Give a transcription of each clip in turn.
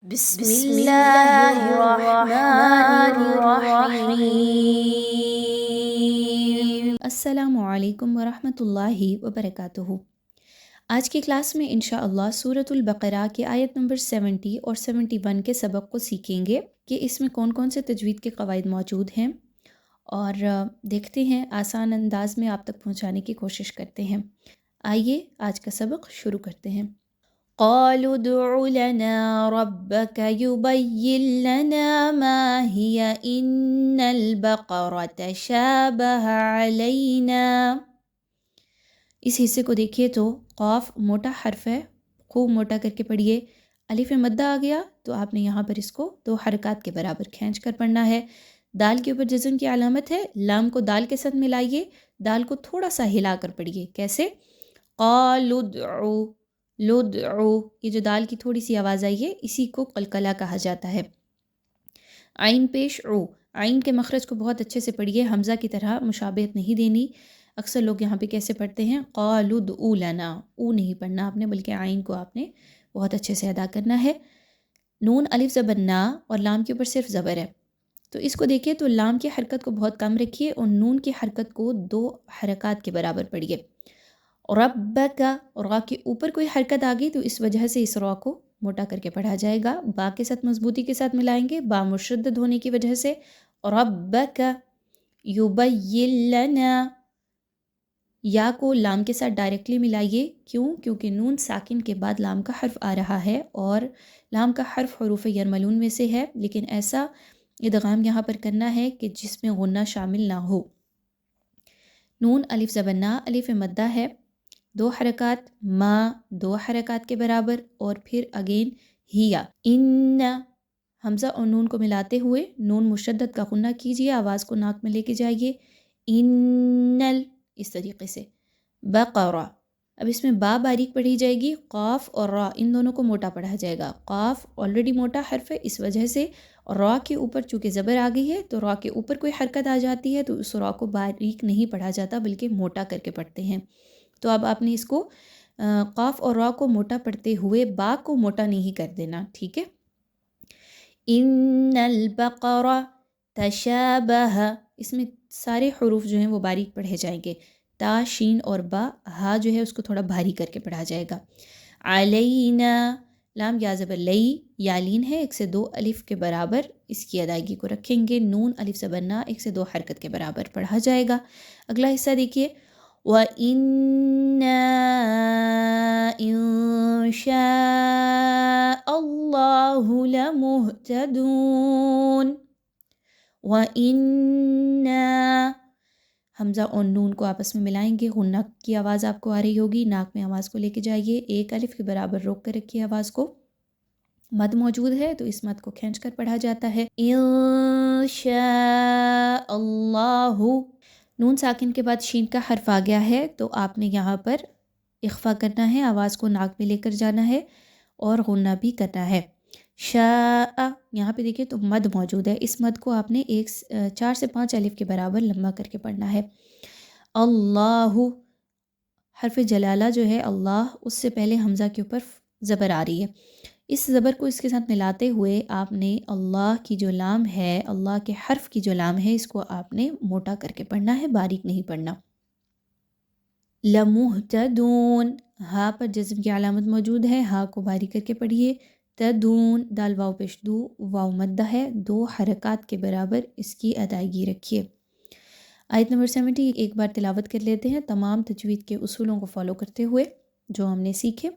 بسم اللہ الرحمن الرحیم۔ السلام علیکم ورحمۃ اللہ وبرکاتہ۔ آج کی کلاس میں انشاءاللہ سورۃ البقرہ کی آیت نمبر 70 اور 71 کے سبق کو سیکھیں گے کہ اس میں کون کون سے تجوید کے قواعد موجود ہیں، اور دیکھتے ہیں آسان انداز میں آپ تک پہنچانے کی کوشش کرتے ہیں۔ آئیے آج کا سبق شروع کرتے ہیں۔ قالوا ادع لنا ربك يبين لنا ما هي إن البقرة شابه علينا۔ اس حصے کو دیکھیے تو قاف موٹا حرف ہے، خوب موٹا کر کے پڑھیے۔ الف مدہ آ گیا تو آپ نے یہاں پر اس کو 2 حرکات کے برابر کھینچ کر پڑھنا ہے۔ دال کے اوپر جزم کی علامت ہے، لام کو دال کے ساتھ ملائیے، دال کو تھوڑا سا ہلا کر پڑھیے۔ کیسے؟ قالوا ادعو، لدعو، یہ جو دال کی تھوڑی سی آواز آئی ہے اسی کو قلقلہ کہا جاتا ہے۔ عین پیش عو، عین کے مخرج کو بہت اچھے سے پڑھیے، حمزہ کی طرح مشابہت نہیں دینی۔ اکثر لوگ یہاں پہ کیسے پڑھتے ہیں، قالوا ادعو لنا، او نہیں پڑھنا آپ نے بلکہ عین کو آپ نے بہت اچھے سے ادا کرنا ہے۔ نون الف زبر نا اور لام کے اوپر صرف زبر ہے، تو اس کو دیکھیے تو لام کی حرکت کو بہت کم رکھیے اور نون کی حرکت کو 2 حرکات کے برابر پڑھیے۔ ربک، را کے اوپر کوئی حرکت آ گئی تو اس وجہ سے اس را کو موٹا کر کے پڑھا جائے گا، با کے ساتھ مضبوطی کے ساتھ ملائیں گے، با مشدد ہونے کی وجہ سے۔ ربک یبین لنا، یا کو لام کے ساتھ ڈائریکٹلی ملائیے، کیوں؟ کیونکہ نون ساکن کے بعد لام کا حرف آ رہا ہے اور لام کا حرف حروف یرملون میں سے ہے، لیکن ایسا ادغام یہاں پر کرنا ہے کہ جس میں غنہ شامل نہ ہو۔ نون الف زبر نا، الف مدہ ہے، 2 حرکات، ما 2 حرکات کے برابر، اور پھر اگین ہیا، ان، حمزہ اور نون کو ملاتے ہوئے نون مشدد کا غنہ کیجیے، آواز کو ناک میں لے کے جائیے، انل، اس طریقے سے۔ بقرہ، اب اس میں با باریک پڑھی جائے گی، قاف اور را ان دونوں کو موٹا پڑھا جائے گا۔ قاف آلریڈی موٹا حرف ہے، اس وجہ سے را کے اوپر چونکہ زبر آ گئی ہے تو را کے اوپر کوئی حرکت آ جاتی ہے تو اس را کو باریک نہیں پڑھا جاتا بلکہ موٹا کر کے پڑھتے ہیں۔ تو اب آپ نے اس کو قاف اور را کو موٹا پڑھتے ہوئے با کو موٹا نہیں کر دینا، ٹھیک ہے۔ ان البقرہ تشابہ، اس میں سارے حروف جو ہیں وہ باریک پڑھے جائیں گے، تا، شین اور با، ہا جو ہے اس کو تھوڑا بھاری کر کے پڑھا جائے گا۔ علینا، لام یا زبر لئی، یالین ہے، 1 سے 2 الف کے برابر اس کی ادائیگی کو رکھیں گے۔ نون الف زبر نا 1 سے 2 حرکت کے برابر پڑھا جائے گا۔ اگلا حصہ دیکھیے، وَإِنَّا إِن شَاءَ اللَّهُ لَمُهْتَدُونَ۔ وَإِنَّا، حمزہ اور نون کو آپس میں ملائیں گے، غنہ کی آواز آپ کو آ رہی ہوگی، ناک میں آواز کو لے کے جائیے، 1 الف کے برابر روک کر رکھیے آواز کو۔ مد موجود ہے تو اس مد کو کھینچ کر پڑھا جاتا ہے۔ ان شاء اللہ، نون ساکن کے بعد شین کا حرف آ گیا ہے تو آپ نے یہاں پر اخفا کرنا ہے، آواز کو ناک میں لے کر جانا ہے اور غنہ بھی کرنا ہے۔ شاء، یہاں پہ دیکھیں تو مد موجود ہے، اس مد کو آپ نے 4 سے 5 الف کے برابر لمبا کر کے پڑھنا ہے۔ اللہ، حرف جلالہ جو ہے اللہ، اس سے پہلے حمزہ کے اوپر زبر آ رہی ہے، اس زبر کو اس کے ساتھ ملاتے ہوئے آپ نے اللہ کی جو لام ہے، اللہ کے حرف کی جو لام ہے، اس کو آپ نے موٹا کر کے پڑھنا ہے، باریک نہیں پڑھنا۔ لمہتدون، ہا پر جزم کی علامت موجود ہے، ہا کو باریک کر کے پڑھیے۔ تدون، دال واو پیش دو، واو مدہ ہے، 2 حرکات کے برابر اس کی ادائیگی رکھیے۔ آیت نمبر 70 ایک بار تلاوت کر لیتے ہیں تمام تجوید کے اصولوں کو فالو کرتے ہوئے جو ہم نے سیکھے۔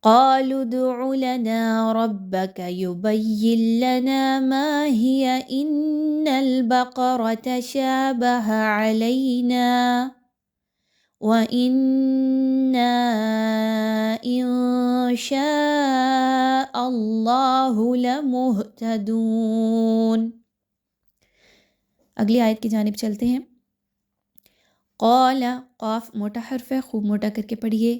قالوا ادع لنا ربك يبين لنا ما هي إن البقرة شابه علينا وَإِنَّا إِن شَاءَ اللَّهُ لَمُهْتَدُونَ۔ اگلی آیت کی جانب چلتے ہیں۔ قال، قاف موٹا حرف ہے، خوب موٹا کر کے پڑھیے۔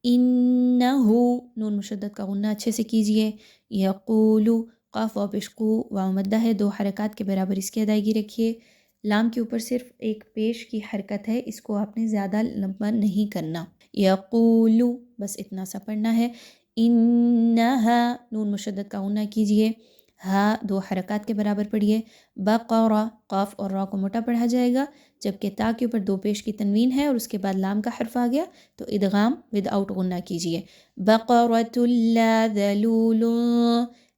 انہو، نون مشدد کا غنہ اچھے سے کیجیے۔ یقولو، قاف واو پیش قو، واو مدہ ہے، 2 حرکات کے برابر اس کی ادائیگی رکھیے۔ لام کے اوپر صرف ایک پیش کی حرکت ہے، اس کو آپ نے زیادہ لمبا نہیں کرنا۔ یقولو، بس اتنا سا پڑھنا ہے۔ انہا نون مشدد کا غنہ کیجئے، ہا 2 حرکات کے برابر پڑھیے، بقرہ قاف اور را کو موٹا پڑھا جائے گا، جبکہ تا کے اوپر 2 پیش کی تنوین ہے اور اس کے بعد لام کا حرف آ گیا تو ادغام ود آؤٹ غنہ کیجئے، بقرۃ لا ذلول،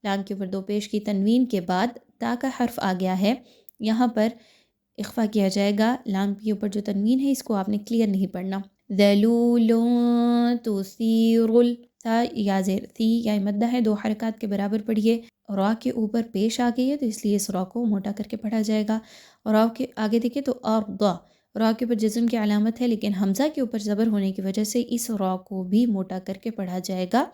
لام کے اوپر 2 پیش کی تنوین کے بعد تا کا حرف آ گیا ہے، یہاں پر اخفا کیا جائے گا، لام کے اوپر جو تنوین ہے اس کو آپ نے کلیئر نہیں پڑھنا، ذلول تثیر تا یا زیر تھی یا مدہ ہے 2 حرکات کے برابر پڑھیے، را کے اوپر پیش آ گئی ہے تو اس لیے اس را کو موٹا کر کے پڑھا جائے گا، اور را کے آگے دیکھیں تو ارضا، را کے اوپر جزم کی علامت ہے لیکن حمزہ کے اوپر زبر ہونے کی وجہ سے اس را کو بھی موٹا کر کے پڑھا جائے گا،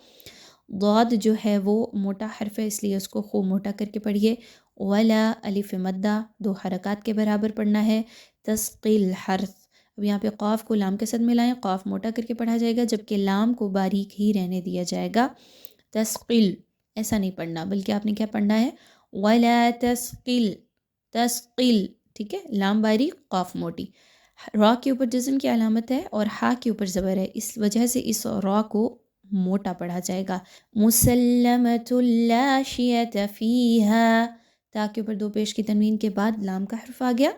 ضاد جو ہے وہ موٹا حرف ہے اس لیے اس کو خوب موٹا کر کے پڑھیے، ولا الف مدہ 2 حرکات کے برابر پڑھنا ہے، تثقیل حرف، اب یہاں پہ قاف کو لام کے ساتھ ملائیں، قاف موٹا کر کے پڑھا جائے گا جبکہ لام کو باریک ہی رہنے دیا جائے گا، تثقیل ایسا نہیں پڑھنا بلکہ آپ نے کیا پڑھنا ہے، ولا تثقیل، تثقیل، ٹھیک ہے، لام باریک قاف موٹی، را کے اوپر جزم کی علامت ہے اور ہا کے اوپر زبر ہے اس وجہ سے اس را کو موٹا پڑھا جائے گا، مسلمۃ لا شیۃ فیہا، تا کے اوپر 2 پیش کی تنوین کے بعد لام کا حرف آ گیا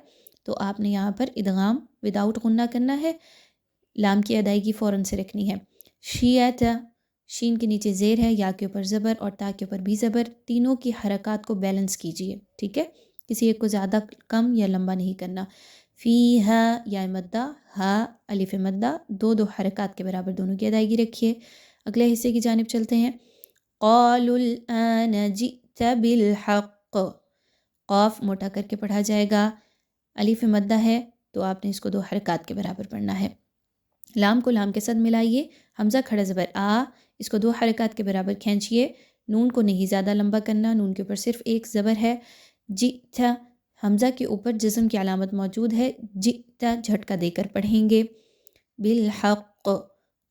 تو آپ نے یہاں پر ادغام وداؤٹ غنہ کرنا ہے، لام کی ادائیگی فوراً سے رکھنی ہے، شیعت شین کے نیچے زیر ہے، یا کے اوپر زبر اور تا کے اوپر بھی زبر، تینوں کی حرکات کو بیلنس کیجئے، ٹھیک ہے، کسی ایک کو زیادہ کم یا لمبا نہیں کرنا، فیہا یا مدہ، ہا الف مدہ 2 حرکات کے برابر دونوں کی ادائیگی رکھیے، اگلے حصے کی جانب چلتے ہیں، قالوا الآن جئت بالحق، قاف موٹا کر کے پڑھا جائے گا، الف مدہ ہے تو آپ نے اس کو 2 حرکات کے برابر پڑھنا ہے، لام کو لام کے ساتھ ملائیے، حمزہ کھڑا زبر آ، اس کو 2 حرکات کے برابر کھینچیے، نون کو نہیں زیادہ لمبا کرنا، نون کے اوپر صرف ایک زبر ہے، جئت حمزہ کے اوپر جزم کی علامت موجود ہے، جئت جھٹکا دے کر پڑھیں گے، بالحق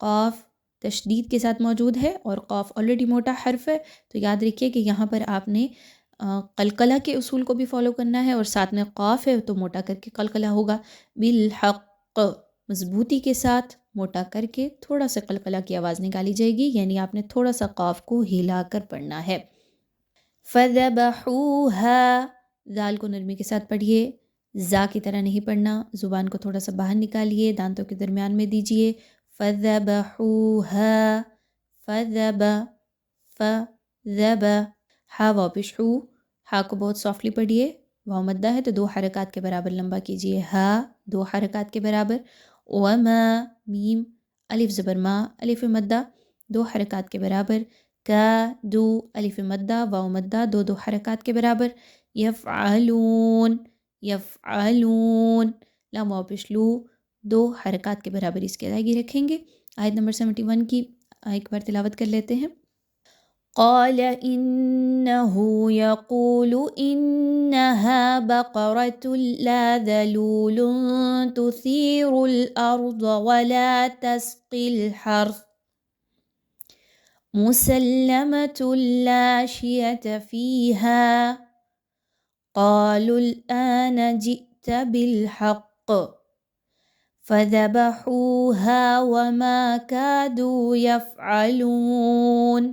قاف تشدید کے ساتھ موجود ہے اور قاف آلریڈی موٹا حرف ہے تو یاد رکھیے کہ یہاں پر آپ نے قلقلہ کے اصول کو بھی فالو کرنا ہے اور ساتھ میں قاف ہے تو موٹا کر کے قلقلہ ہوگا، بالحق مضبوطی کے ساتھ موٹا کر کے تھوڑا سا قلقلہ کی آواز نکالی جائے گی، یعنی آپ نے تھوڑا سا قاف کو ہلا کر پڑھنا ہے، فذبحوها، زال کو نرمی کے ساتھ پڑھیے، زا کی طرح نہیں پڑھنا، زبان کو تھوڑا سا باہر نکالیے، دانتوں کے درمیان میں دیجئے، فذبحوها، فذب، فذب، ہا واپش ہو، ہا کو بہت سافٹلی پڑھیے، واو مدہ ہے تو 2 حرکات کے برابر لمبا کیجئے، ہا 2 حرکات کے برابر، وما میم الف زبر ما الف مدہ 2 حرکات کے برابر، کا دو الف مدہ واو مدہ 2 حرکات کے برابر، یفعلون، یفعلون، لام واپش لو 2 حرکات کے برابر اس کی ادائیگی رکھیں گے، آیت نمبر 71 کی ایک بار تلاوت کر لیتے ہیں، قال إنه يقول إنها بقرة لا ذلول تثير الأرض ولا تسقي الحرث مسلمة لا شية فيها قالوا الآن جئت بالحق فذبحوها وما كادوا يفعلون